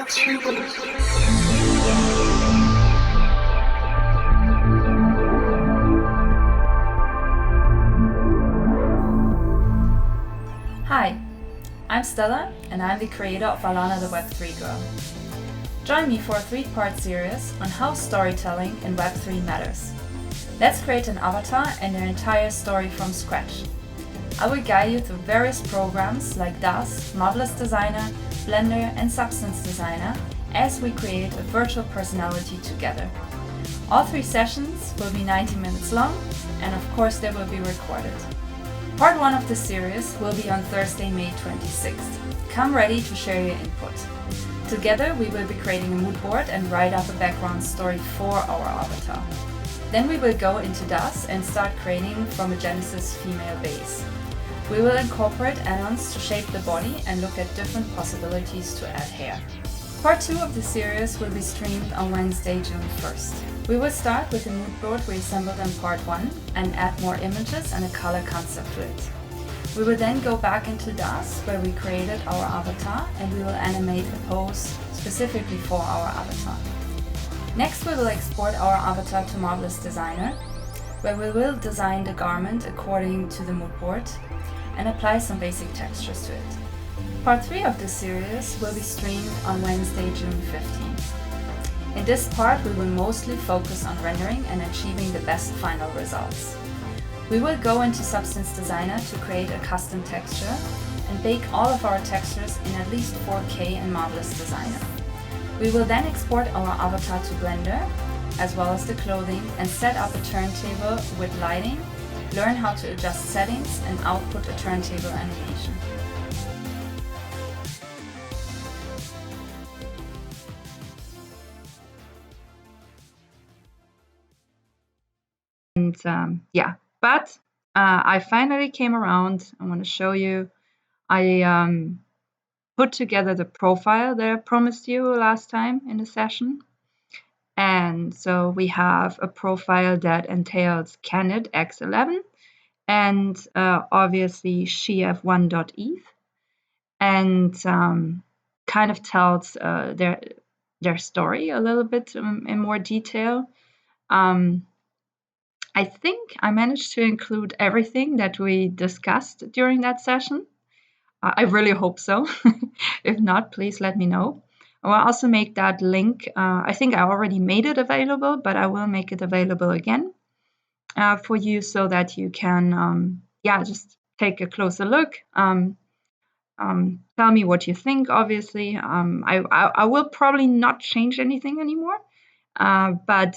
Hi, I'm Stella, and I'm the creator of Alana the Web3 Girl. Join me for a 3-part series on how storytelling in Web3 matters. Let's create an avatar and their entire story from scratch. I will guide you through various programs like DAS, Marvelous Designer, Blender, and Substance Designer as we create a virtual personality together. All 3 sessions will be 90 minutes long, and of course they will be recorded. Part 1 of the series will be on Thursday, May 26th. Come ready to share your input. Together we will be creating a mood board and write up a background story for our avatar. Then we will go into DAS and start creating from a Genesis female base. We will incorporate add-ons to shape the body and look at different possibilities to add hair. Part 2 of the series will be streamed on Wednesday, June 1st. We will start with the mood board we assembled in Part 1 and add more images and a color concept to it. We will then go back into DAS where we created our avatar and we will animate a pose specifically for our avatar. Next we will export our avatar to Marvelous Designer where we will design the garment according to the mood board and apply some basic textures to it. Part 3 of the series will be streamed on Wednesday, June 15th. In this part, we will mostly focus on rendering and achieving the best final results. We will go into Substance Designer to create a custom texture and bake all of our textures in at least 4K in Marvelous Designer. We will then export our avatar to Blender, as well as the clothing, and set up a turntable with lighting, learn how to adjust settings, and output a turntable animation. And but I finally came around. I want to show you. I put together the profile that I promised you last time in the session. And so we have a profile that entails Candid X11 and obviously SheF1.eth and kind of tells their story a little bit in more detail. I think I managed to include everything that we discussed during that session. I really hope so. If not, please let me know. I will also make that link. I think I already made it available, but I will make it available again for you so that you can, just take a closer look. Tell me what you think, obviously. I will probably not change anything anymore, but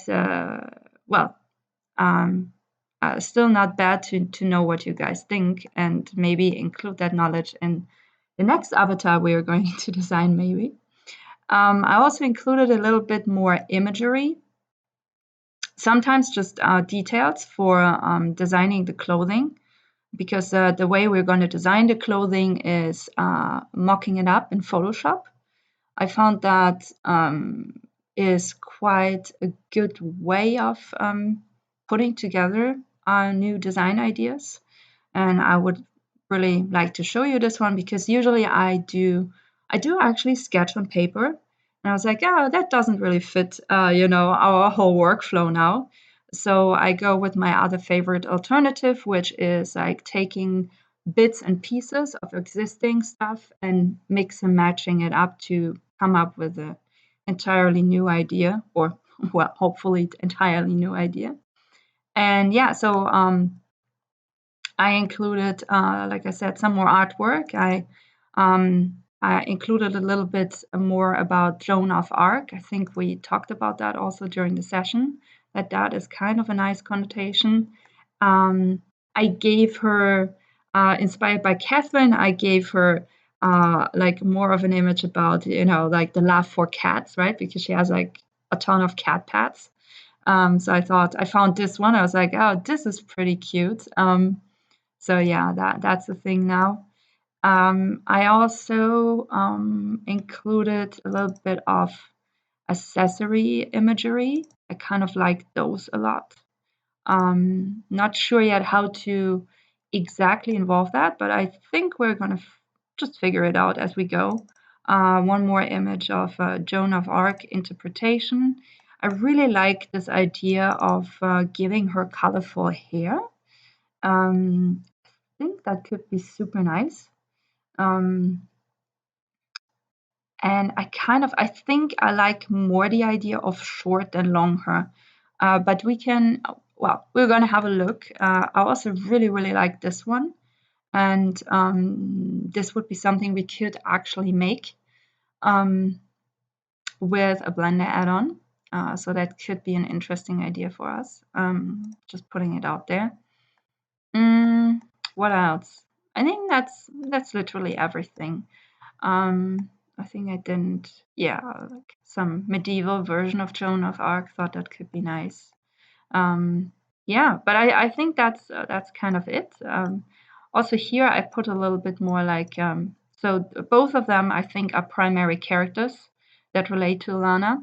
still not bad to know what you guys think and maybe include that knowledge in the next avatar we are going to design, maybe. I also included a little bit more imagery, sometimes just details for designing the clothing, because the way we're going to design the clothing is mocking it up in Photoshop. I found that is quite a good way of putting together new design ideas, and I would really like to show you this one because usually I do actually sketch on paper, and I was like, that doesn't really fit our whole workflow now. So I go with my other favorite alternative, which is like taking bits and pieces of existing stuff and mix and matching it up to come up with an entirely new idea, or well, hopefully entirely new idea. And so I included, like I said, some more artwork. I included a little bit more about Joan of Arc. I think we talked about that also during the session, that is kind of a nice connotation. I gave her, inspired by Catherine, I gave her like more of an image about, like the love for cats, right? Because she has like a ton of cat pets. So I found this one. I was like, this is pretty cute. So yeah, that's the thing now. I also included a little bit of accessory imagery. I kind of like those a lot. Not sure yet how to exactly involve that, but I think we're going to just figure it out as we go. one more image of Joan of Arc interpretation. I really like this idea of giving her colorful hair. I think that could be super nice. And I think I like more the idea of short than long hair. But we're going to have a look. I also really, really like this one. And this would be something we could actually make with a Blender add-on. So that could be an interesting idea for us. Just putting it out there. What else? I think that's literally everything. I think I didn't. Yeah, like some medieval version of Joan of Arc. Thought that could be nice. Yeah, but I think that's kind of it. Also here I put a little bit more like so both of them I think are primary characters that relate to Alana,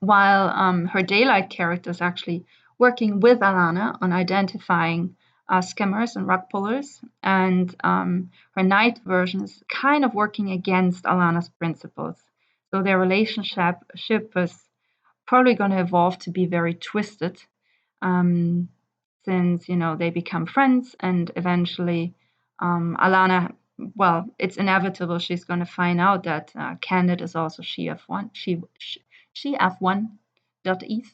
while her daylight character is actually working with Alana on identifying scammers and rug pullers, and her night version is kind of working against Alana's principles. So their relationship is probably going to evolve to be very twisted, since they become friends, and eventually Alana, well, it's inevitable she's going to find out that Candid is also F1, F1.eth,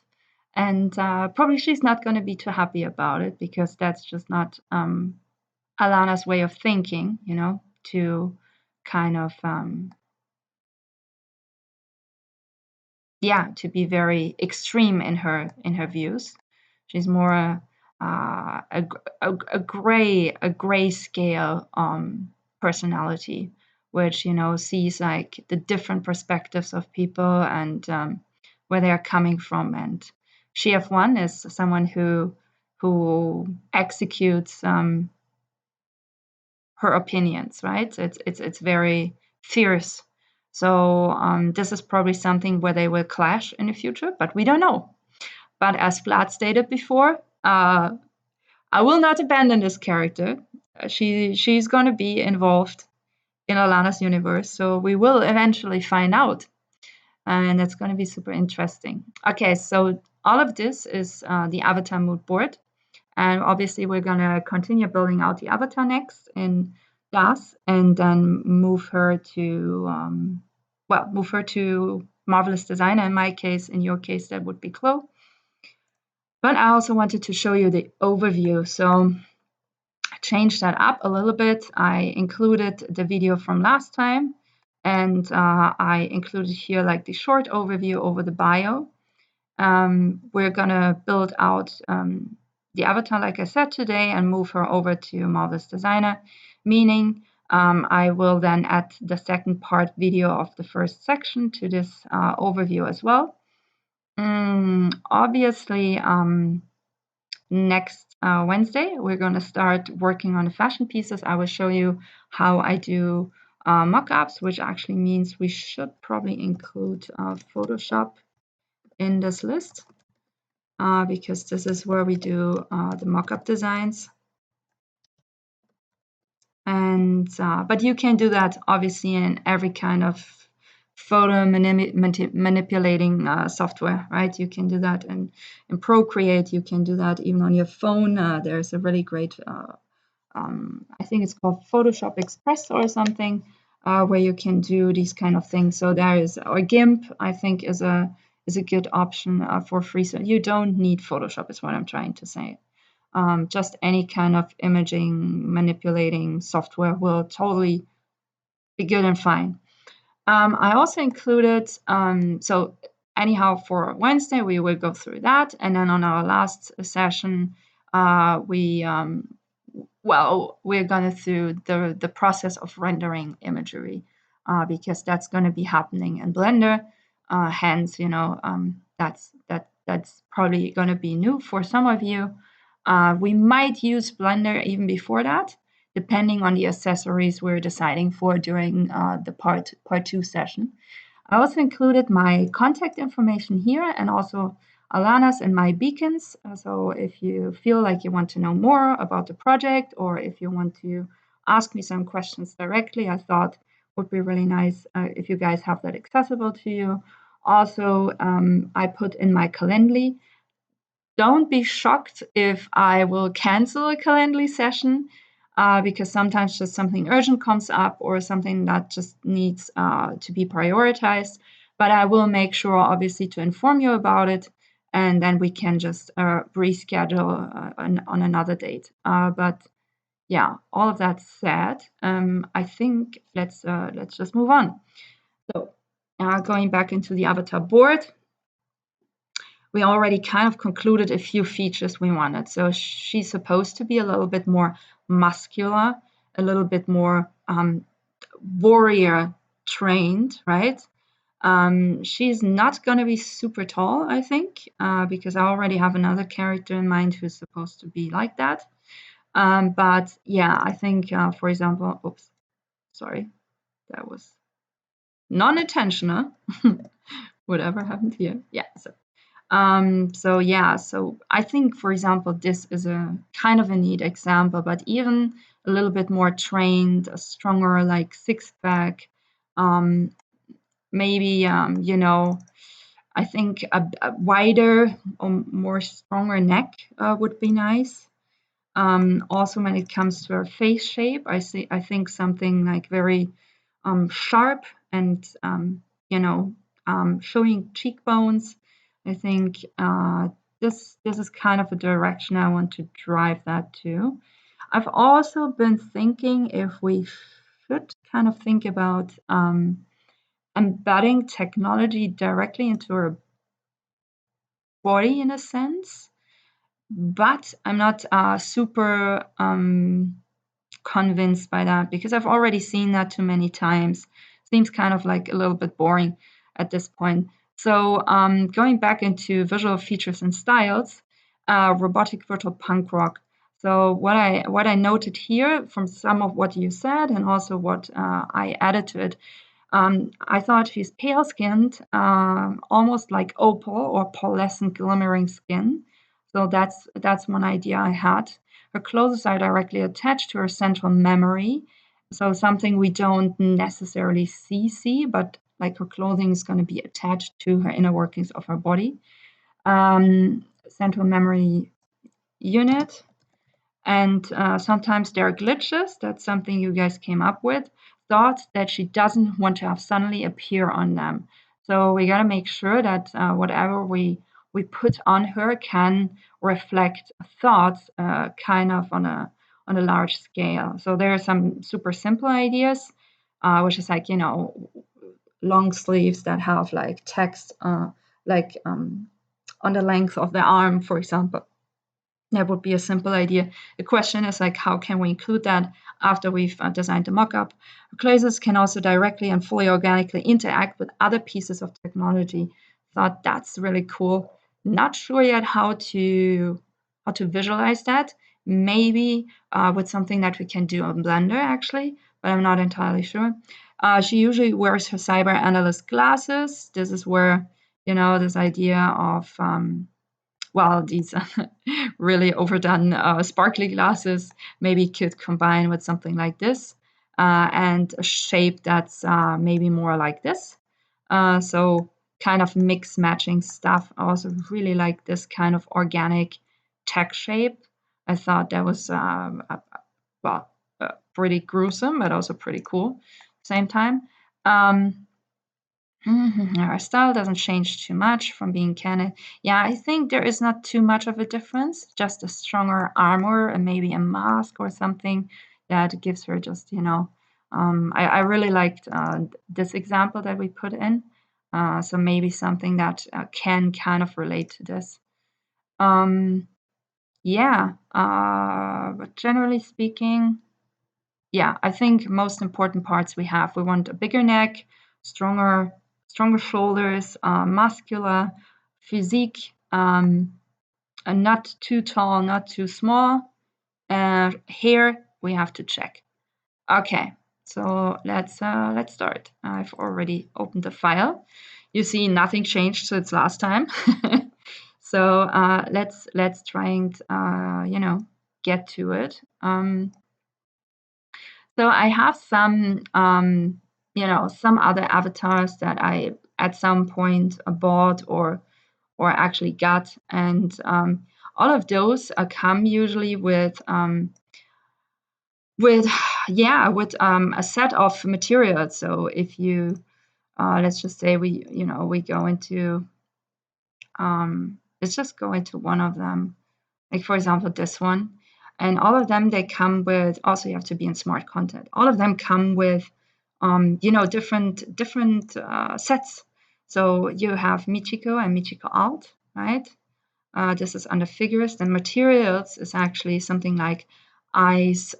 and probably she's not going to be too happy about it, because that's just not Alana's way of thinking, to kind of to be very extreme in her views. She's more a gray scale personality, which sees like the different perspectives of people and where they are coming from. And F1 is someone who executes her opinions, right? It's very fierce. So this is probably something where they will clash in the future, but we don't know. But as Vlad stated before, I will not abandon this character. She's going to be involved in Alana's universe, so we will eventually find out, and that's going to be super interesting. Okay, so all of this is the avatar mood board, and obviously we're going to continue building out the avatar next in DAS, and then move her to Marvelous Designer. In my case, in your case, that would be Chloe. But I also wanted to show you the overview. So I changed that up a little bit. I included the video from last time, and I included here like the short overview over the bio. We're gonna build out the avatar, like I said today, and move her over to Marvelous Designer, meaning I will then add the second part video of the first section to this overview as well. Obviously, next Wednesday, we're going to start working on the fashion pieces. I will show you how I do mock-ups, which actually means we should probably include Photoshop in this list, because this is where we do the mock-up designs. And but you can do that obviously in every kind of photo manipulating software, right? You can do that in Procreate. You can do that even on your phone. There's a really great, I think it's called Photoshop Express or something, where you can do these kind of things. So there is, or GIMP, I think is a good option for free. So you don't need Photoshop, is what I'm trying to say. Just any kind of imaging manipulating software will totally be good and fine. I also included, so anyhow, for Wednesday, we will go through that. And then on our last session, we're going through the process of rendering imagery, because that's going to be happening in Blender. Hence, that's probably going to be new for some of you. We might use Blender even before that, depending on the accessories we're deciding for during the part 2 session. I also included my contact information here, and also Alana's and my beacons. So if you feel like you want to know more about the project, or if you want to ask me some questions directly, I thought would be really nice if you guys have that accessible to you. Also, I put in my Calendly. Don't be shocked if I will cancel a Calendly session because sometimes just something urgent comes up or something that just needs to be prioritized. But I will make sure, obviously, to inform you about it, and then we can just reschedule on another date. But yeah, all of that said, I think let's just move on. So going back into the avatar board, we already kind of concluded a few features we wanted. So she's supposed to be a little bit more muscular, a little bit more warrior trained, right? She's not going to be super tall, I think, because I already have another character in mind who's supposed to be like that. But yeah, I think, for example, oops, sorry, that was non-intentional. Whatever happened here? Yeah, so yeah, so I think, for example, this is a kind of a neat example, but even a little bit more trained, a stronger, like six-pack, maybe, I think a wider or more stronger neck would be nice. Also, when it comes to her face shape, I think something like very sharp and showing cheekbones. I think this is kind of a direction I want to drive that to. I've also been thinking if we should kind of think about embedding technology directly into our body in a sense, but I'm not super convinced by that because I've already seen that too many times. Seems kind of like a little bit boring at this point. So going back into visual features and styles, robotic virtual punk rock. So what I noted here from some of what you said and also what I added to it, I thought she's pale-skinned, almost like opal or pearlescent glimmering skin. So that's one idea I had. Her clothes are directly attached to her central memory. So something we don't necessarily see, but like her clothing is going to be attached to her inner workings of her body. Central memory unit. And sometimes there are glitches. That's something you guys came up with. Thoughts that she doesn't want to have suddenly appear on them. So we got to make sure that whatever we put on her can reflect thoughts kind of on a large scale. So there are some super simple ideas, which is like, long sleeves that have like text like on the length of the arm, for example. That would be a simple idea. The question is like, how can we include that after we've designed the mockup? Classes can also directly and fully organically interact with other pieces of technology. Thought that's really cool. Not sure yet how to visualize that. Maybe with something that we can do on Blender actually, but I'm not entirely sure. She usually wears her cyber analyst glasses. This is where this idea of these really overdone sparkly glasses maybe could combine with something like this and a shape that's maybe more like this. So kind of mix matching stuff. I also really like this kind of organic tech shape. I thought that was pretty gruesome, but also pretty cool same time. Our style doesn't change too much from being canon. Yeah, I think there is not too much of a difference, just a stronger armor and maybe a mask or something that gives her just, I really liked this example that we put in. So maybe something that can kind of relate to this. But generally speaking, yeah, I think most important parts we want a bigger neck, stronger shoulders, muscular physique, and not too tall, not too small. Hair we have to check. Okay, so let's start. I've already opened the file. You see nothing changed since last time. So let's try and get to it. So I have some some other avatars that I at some point bought or actually got, and all of those come usually with with a set of materials. So if you let's just say we go into let's just go into one of them, like for example this one, and all of them, they come with, also you have to be in smart content, all of them come with different sets. So you have Michiko and Michiko Alt, right? This is under figures. Then materials is actually something like eyes.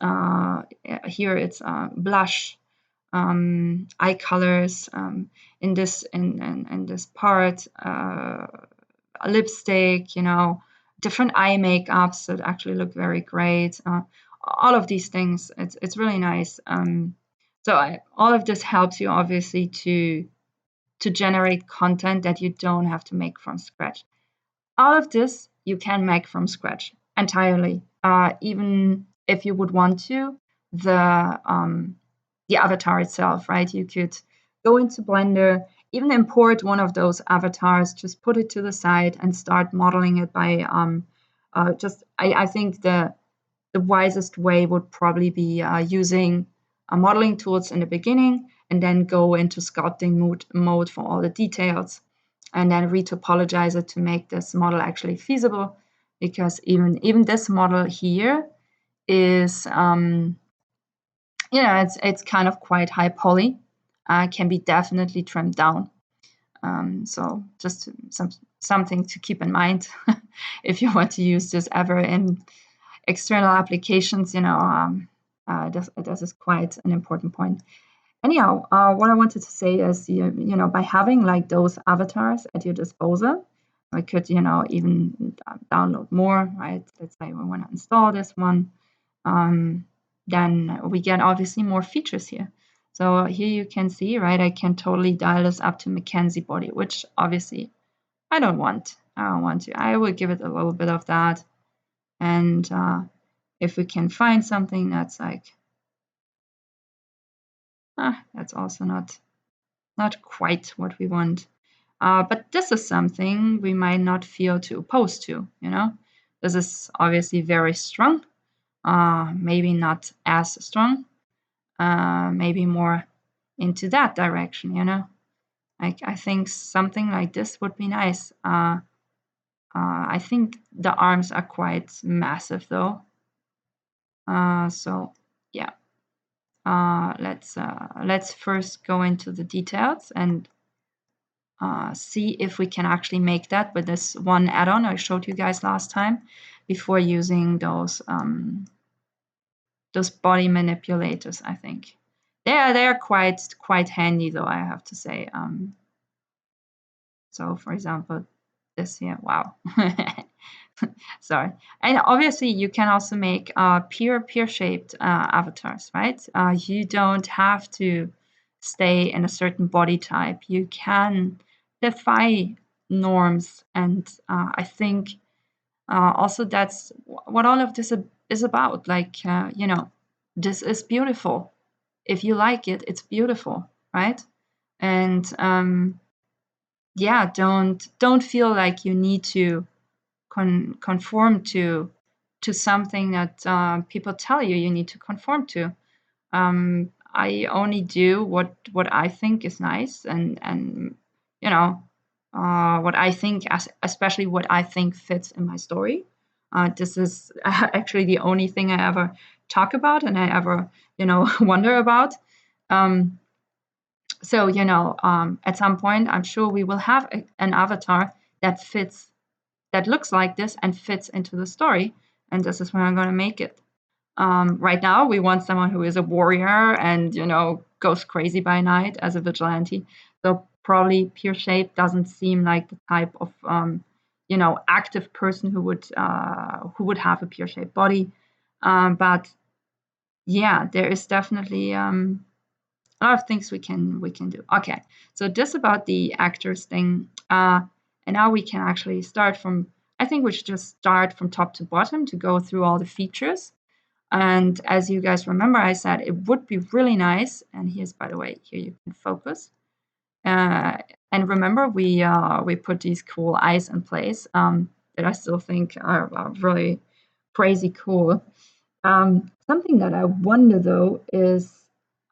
Here it's blush, eye colors. In this part, a lipstick. Different eye makeups that actually look very great. All of these things, it's really nice. All of this helps you obviously to generate content that you don't have to make from scratch. All of this you can make from scratch entirely, even if you would want to. The avatar itself, right? You could go into Blender, even import one of those avatars, just put it to the side and start modeling it by I think the wisest way would probably be using modeling tools in the beginning, and then go into sculpting mode for all the details, and then retopologize it to make this model actually feasible. Because even this model here is it's kind of quite high poly, can be definitely trimmed down. So just something to keep in mind if you want to use this ever in external applications. This is quite an important point. Anyhow, what I wanted to say is, by having like those avatars at your disposal, I could, even download more, right? Let's say we want to install this one. Then we get obviously more features here. So here you can see, right, I can totally dial this up to Mackenzie body, which obviously I don't want. I don't want to. I will give it a little bit of that. And if we can find something that's like, that's also not quite what we want. But this is something we might not feel too opposed to, This is obviously very strong. Maybe not as strong. Maybe more into that direction, I think something like this would be nice. I think the arms are quite massive though. So yeah. Let's first go into the details and see if we can actually make that with this one add-on I showed you guys last time, before using those body manipulators. I think they are quite handy though, I have to say. So for example, this here, wow. Sorry. And obviously you can also make pear shaped avatars, right? You don't have to stay in a certain body type. You can defy norms, and I think also that's what all of this is about. Like, this is beautiful. If you like it, it's beautiful, right? And don't feel like you need to conform to something that people tell you need to conform to. I only do what I think is nice, and what I think, especially what I think fits in my story. This is actually the only thing I ever talk about and I ever wonder about. So at some point, I'm sure we will have an avatar that looks like this and fits into the story, and this is where I'm going to make it. Right now, we want someone who is a warrior and goes crazy by night as a vigilante. So probably pear shape doesn't seem like the type of active person who would have a pear shaped body. But yeah, there is definitely a lot of things we can do. Okay, so this about the actors thing. And now we can actually start from, I think we should just start from top to bottom to go through all the features. And as you guys remember, I said it would be really nice. And here's, by the way, here you can focus. And remember, we put these cool eyes in place that I still think are really crazy cool. Something that I wonder though is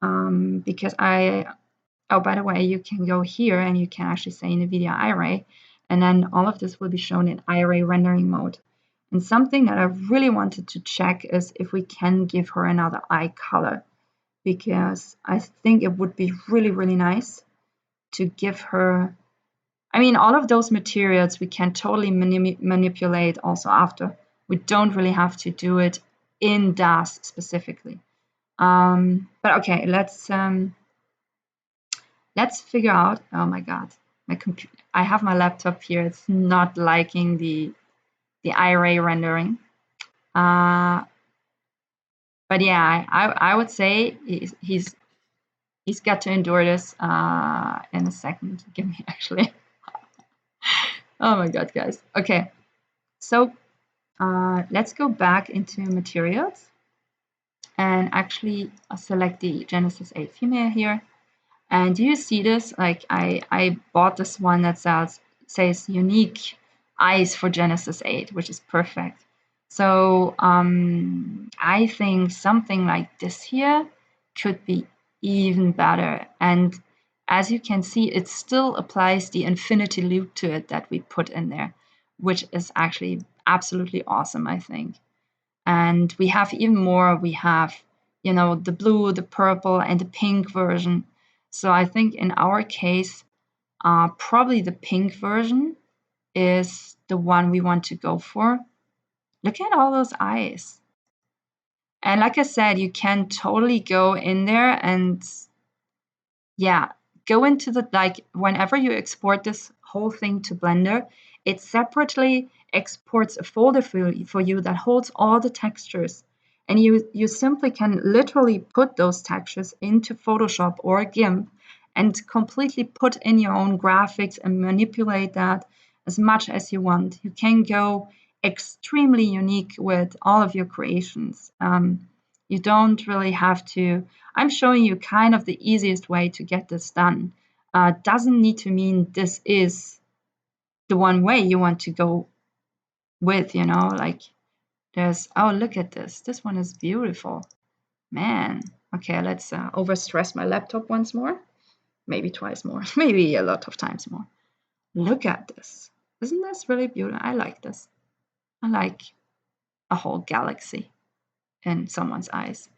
because oh, by the way, you can go here and you can actually say NVIDIA iRay, and then all of this will be shown in iRay rendering mode. And something that I really wanted to check is if we can give her another eye color, because I think it would be really, really nice to give her. I mean, all of those materials we can totally manipulate also after. We don't really have to do it in DAS specifically. But okay, let's figure out. Oh my God, my computer. I have my laptop here. It's not liking the iRay rendering. But yeah, I would say he's got to endure this in a second. Give me actually. Oh my God, guys. Okay, so let's go back into materials and actually select the Genesis 8 female here. And do you see this? Like I bought this one that says unique eyes for Genesis 8, which is perfect. So I think something like this here could be even better. And as you can see, it still applies the infinity loop to it that we put in there, which is actually absolutely awesome, I think. And we have even more. We have, you know, the blue, the purple, and the pink version. So I think in our case, probably the pink version is the one we want to go for. Look at all those eyes. And like I said, you can totally go in there and, yeah, go into the, like, whenever you export this whole thing to Blender, it separately exports a folder for you that holds all the textures. And you simply can literally put those textures into Photoshop or GIMP and completely put in your own graphics and manipulate that as much as you want. You can go extremely unique with all of your creations. You don't really have to. I'm showing you kind of the easiest way to get this done. Doesn't need to mean this is the one way you want to go with, you know, like there's, oh, look at this. This one is beautiful. Man. Okay, let's overstress my laptop once more. Maybe twice more. Maybe a lot of times more. Look at this. Isn't this really beautiful? I like this. I like a whole galaxy in someone's eyes.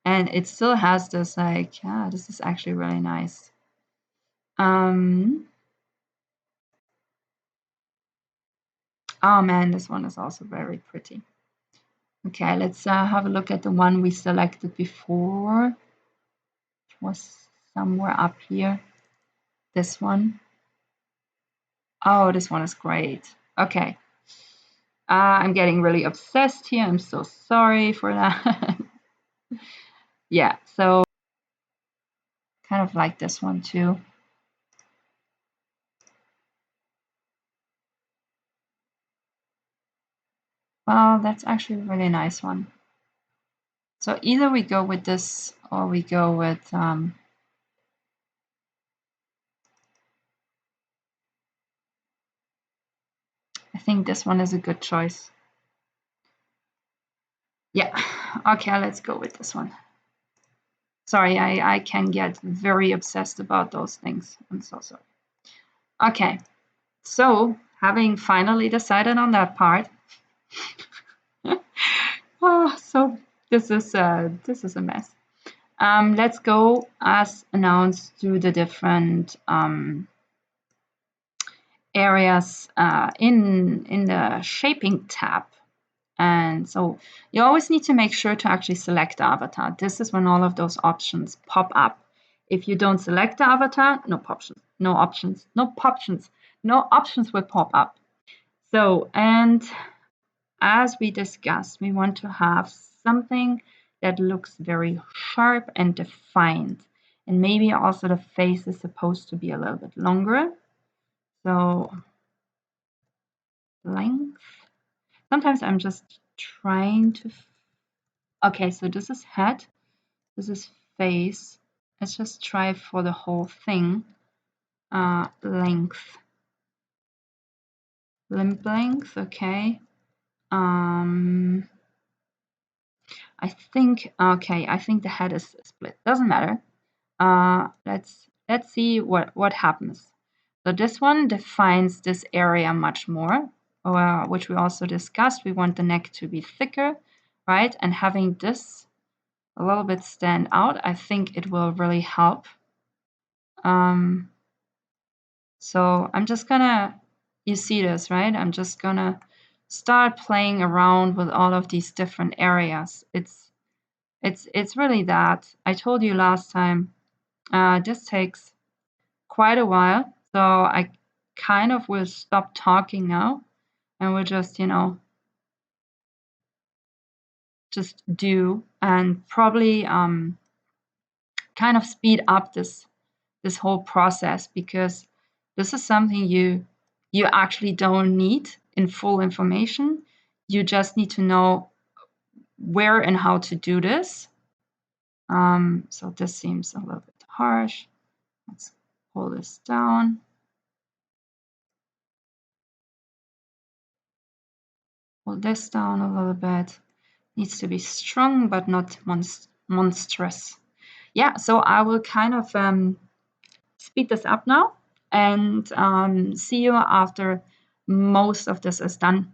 And it still has this like, this is actually really nice. Oh man, this one is also very pretty. Okay, let's have a look at the one we selected before. It was somewhere up here. This one. Oh, this one is great. Okay. I'm getting really obsessed here. I'm so sorry for that. Yeah, so kind of like this one too. Well, that's actually a really nice one. So either we go with this or we go with I think this one is a good choice. Yeah, okay, let's go with this one. Sorry, I can get very obsessed about those things. I'm so sorry. Okay, so having finally decided on that part, so this is a mess. Let's go as announced to the different areas in the shaping tab. And so you always need to make sure to actually select the avatar. This is when all of those options pop up. If you don't select the avatar, no options, no options, no options, no options will pop up. So, and as we discussed, we want to have something that looks very sharp and defined. And maybe also the face is supposed to be a little bit longer. So length. sometimes I'm just trying to. Okay, so this is head, this is face. Let's just try for the whole thing. Length, limb length. Okay. I think the head is split. Doesn't matter. Let's see what happens. So this one defines this area much more, which we also discussed. We want the neck to be thicker, right? And having this a little bit stand out, I think it will really help. So I'm just gonna, you see this, right? I'm just gonna start playing around with all of these different areas. It's really that. I told you last time, this takes quite a while, so I kind of will stop talking now and we'll just, just do, and probably kind of speed up this whole process, because this is something you actually don't need in full information. You just need to know where and how to do this. So this seems a little bit harsh. Let's pull this down. Pull this down a little bit. Needs to be strong, but not monstrous. Yeah, so I will kind of speed this up now and see you after most of this is done.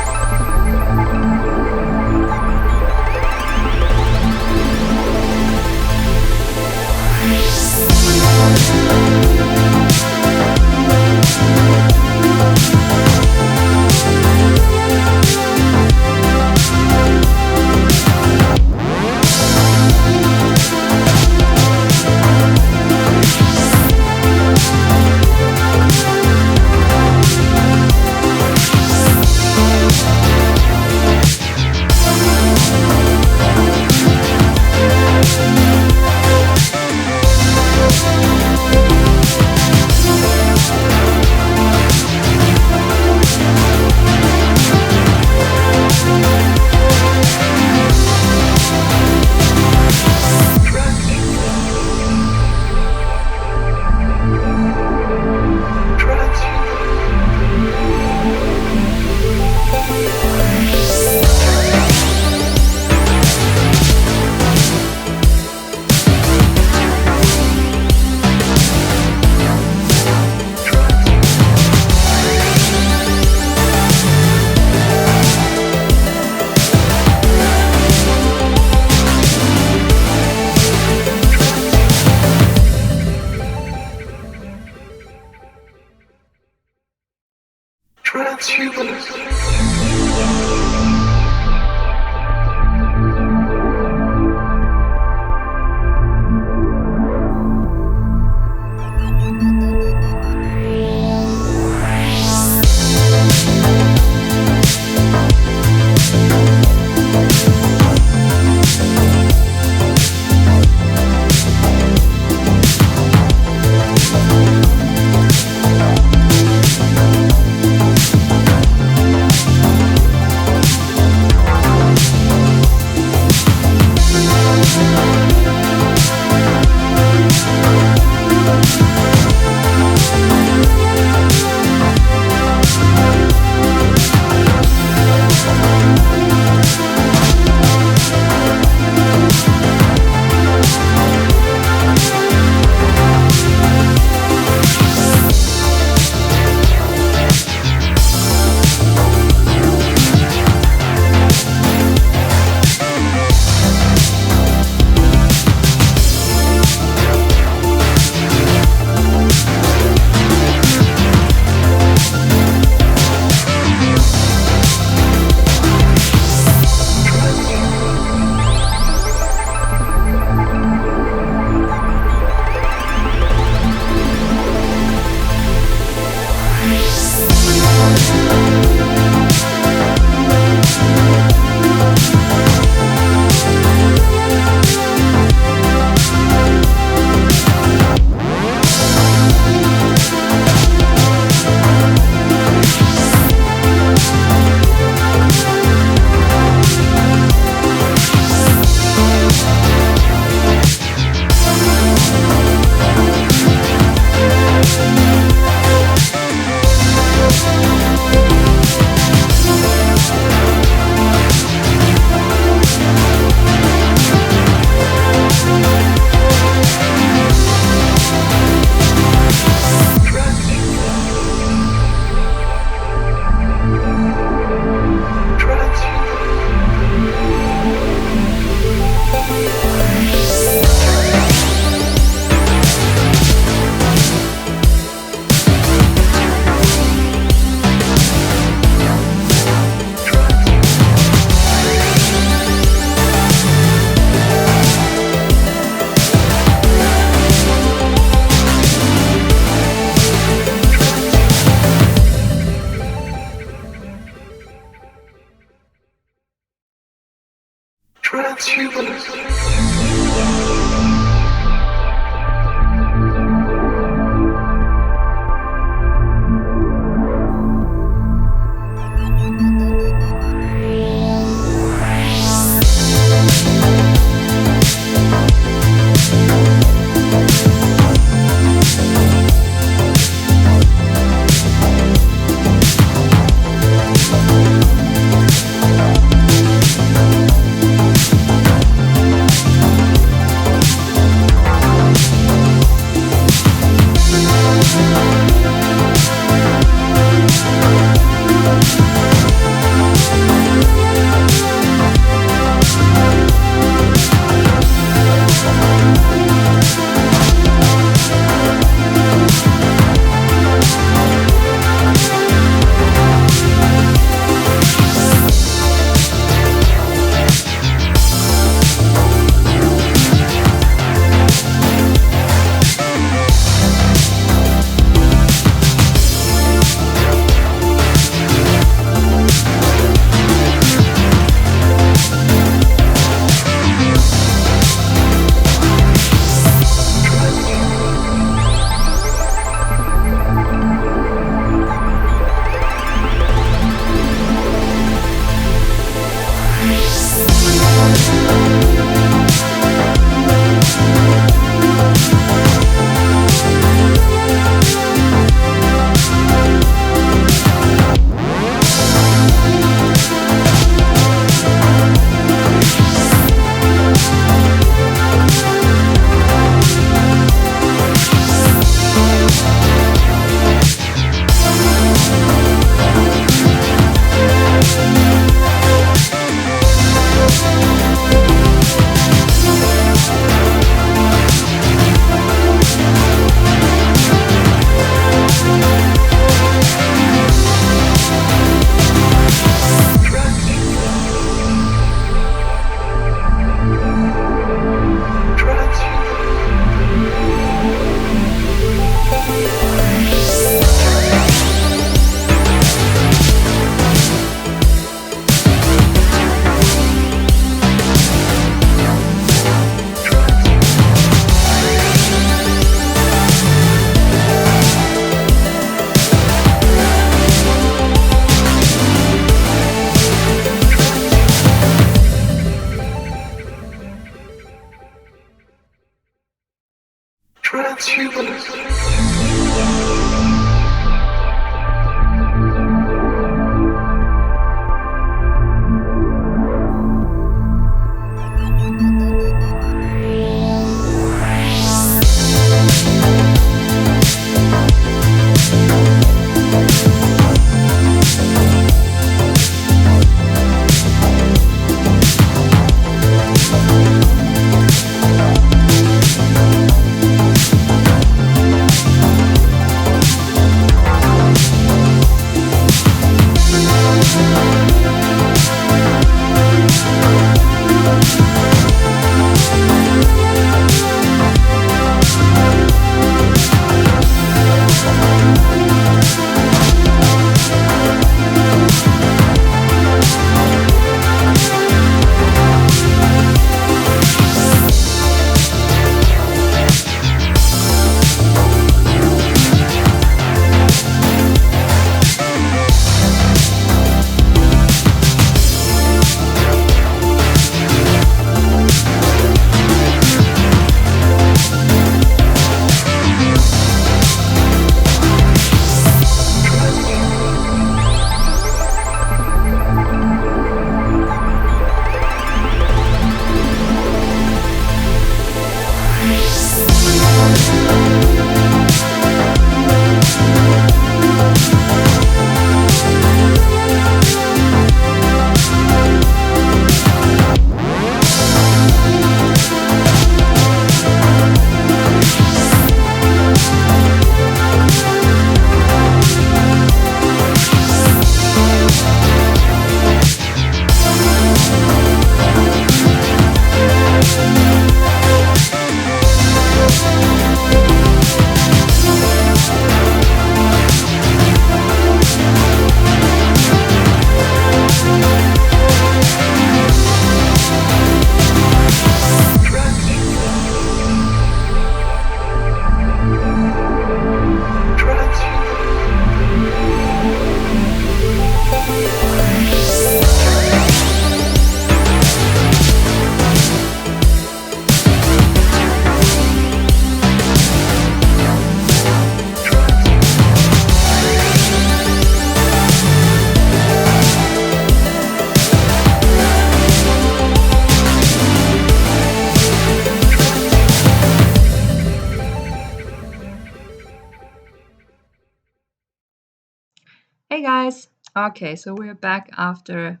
Hey guys! Okay, so we're back after,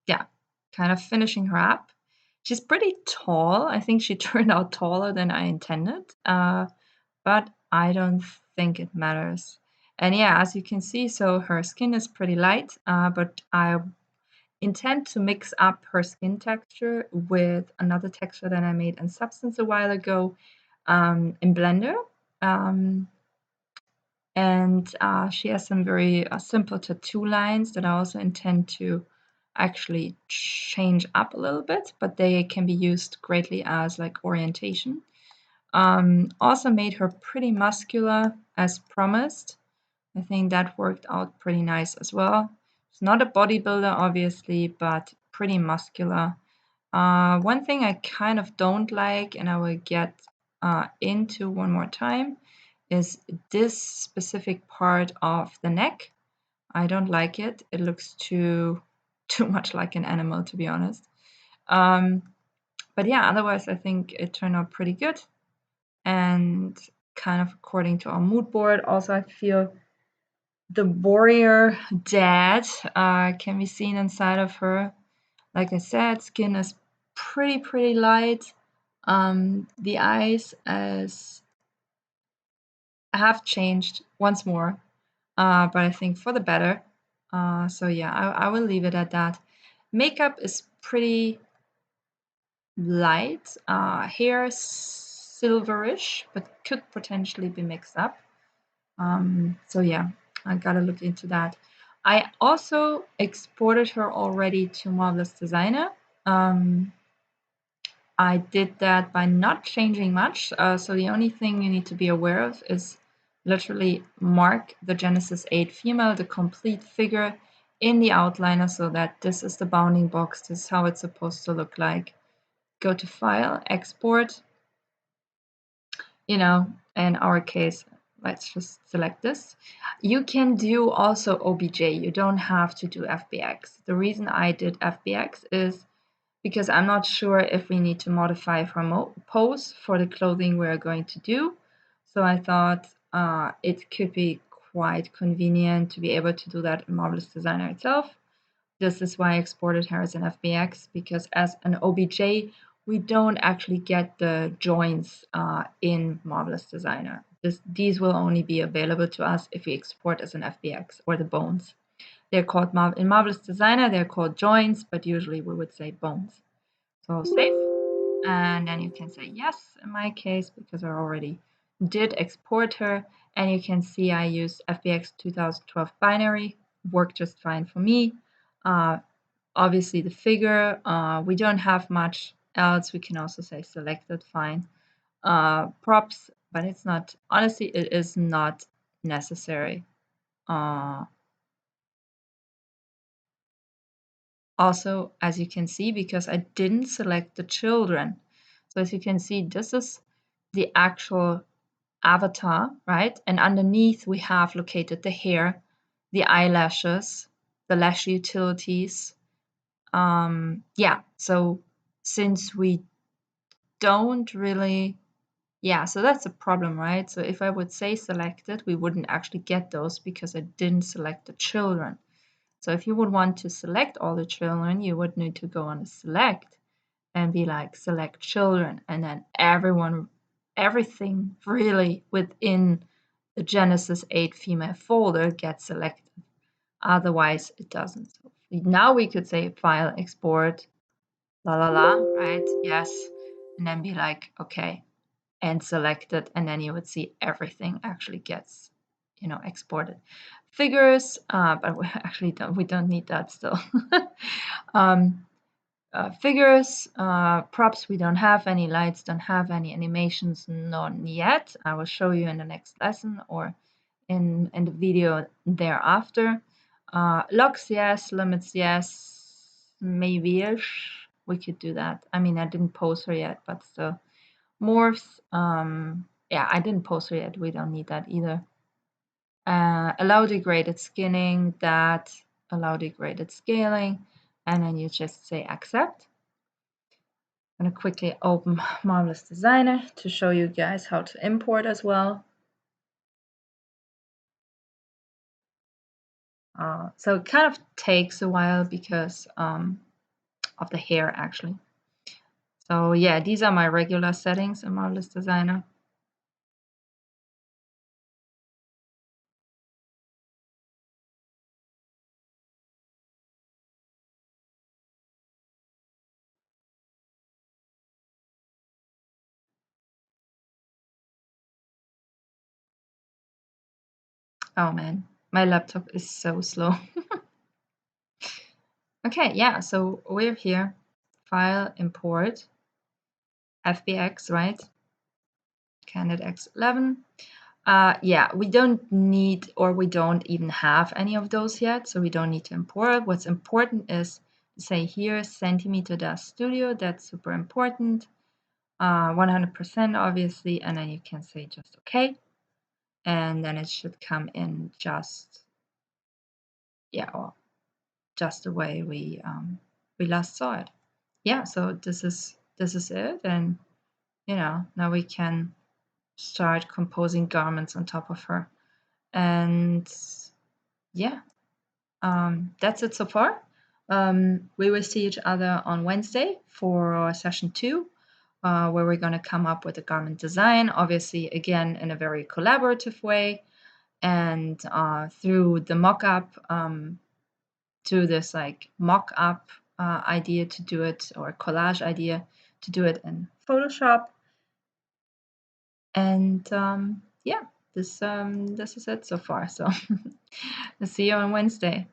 kind of finishing her up. She's pretty tall. I think she turned out taller than I intended, but I don't think it matters. And yeah, as you can see, so her skin is pretty light, but I intend to mix up her skin texture with another texture that I made in Substance a while ago in Blender. And she has some very simple tattoo lines that I also intend to actually change up a little bit, but they can be used greatly as like orientation. Also made her pretty muscular as promised. I think that worked out pretty nice as well. She's not a bodybuilder, obviously, but pretty muscular. One thing I kind of don't like, and I will get into one more time, is this specific part of the neck. I don't like it. It looks too much like an animal, to be honest. But yeah, otherwise I think it turned out pretty good. And kind of according to our mood board, also I feel the warrior dad can be seen inside of her. Like I said, skin is pretty light. The eyes have changed once more, but I think for the better. So yeah, I will leave it at that. Makeup is pretty light. Hair silverish, but could potentially be mixed up. So yeah, I gotta look into that. I also exported her already to Marvelous Designer. I did that by not changing much. So the only thing you need to be aware of is literally mark the Genesis 8 female, the complete figure in the outliner, so that this is the bounding box. This is how it's supposed to look like. Go to File, Export. In our case, let's just select this. You can do also OBJ. You don't have to do FBX. The reason I did FBX is because I'm not sure if we need to modify her pose for the clothing we're going to do. So I thought it could be quite convenient to be able to do that in Marvelous Designer itself. This is why I exported her as an FBX, because as an OBJ, we don't actually get the joints in Marvelous Designer. These will only be available to us if we export as an FBX, or the bones. They're called in Marvelous Designer, they're called joints, but usually we would say bones. So save, and then you can say yes in my case, because I already did export her, and you can see I used FBX 2012 binary, worked just fine for me. Obviously the figure, we don't have much else. We can also say selected, fine. Props, but it's not, honestly, it is not necessary. Also, as you can see, because I didn't select the children. So as you can see, this is the actual avatar, right? And underneath we have located the hair, the eyelashes, the lash utilities. Yeah, so since we don't really, so that's a problem, right? So if I would say selected, we wouldn't actually get those because I didn't select the children. So if you would want to select all the children, you would need to go on a select and be like select children, and then everything really within the Genesis 8 female folder gets selected. Otherwise it doesn't. So now we could say file export right? Yes. And then be like, okay, and select it, and then you would see everything actually gets, exported. Figures, but we actually don't need that still. Figures, props, we don't have any. Lights, don't have any. Animations, none yet. I will show you in the next lesson or in the video thereafter. Locks, yes. Limits, yes. Maybe-ish. We could do that. I mean, I didn't post her yet, but still. Morphs, I didn't post her yet. We don't need that either. Allow degraded skinning, that. Allow degraded scaling, and then you just say accept. I'm going to quickly open Marvelous Designer to show you guys how to import as well. So it kind of takes a while because of the hair, actually. So yeah, these are my regular settings in Marvelous Designer. Oh man, my laptop is so slow. Okay, yeah, so we're here. File, import, FBX, right? Candid X11. Yeah, we don't need, or we don't even have any of those yet, so we don't need to import. What's important is to say here, centimeter dash studio. That's super important. 100% obviously, and then you can say just okay. And then it should come in just, yeah, or just the way we last saw it. Yeah, so this is it, and now we can start composing garments on top of her. And yeah, that's it so far. We will see each other on Wednesday for session 2, where we're going to come up with a garment design, obviously, again, in a very collaborative way. And through the mock-up, to this like mock-up idea to do it, or collage idea to do it in Photoshop. And yeah, this is it so far. So I'll see you on Wednesday.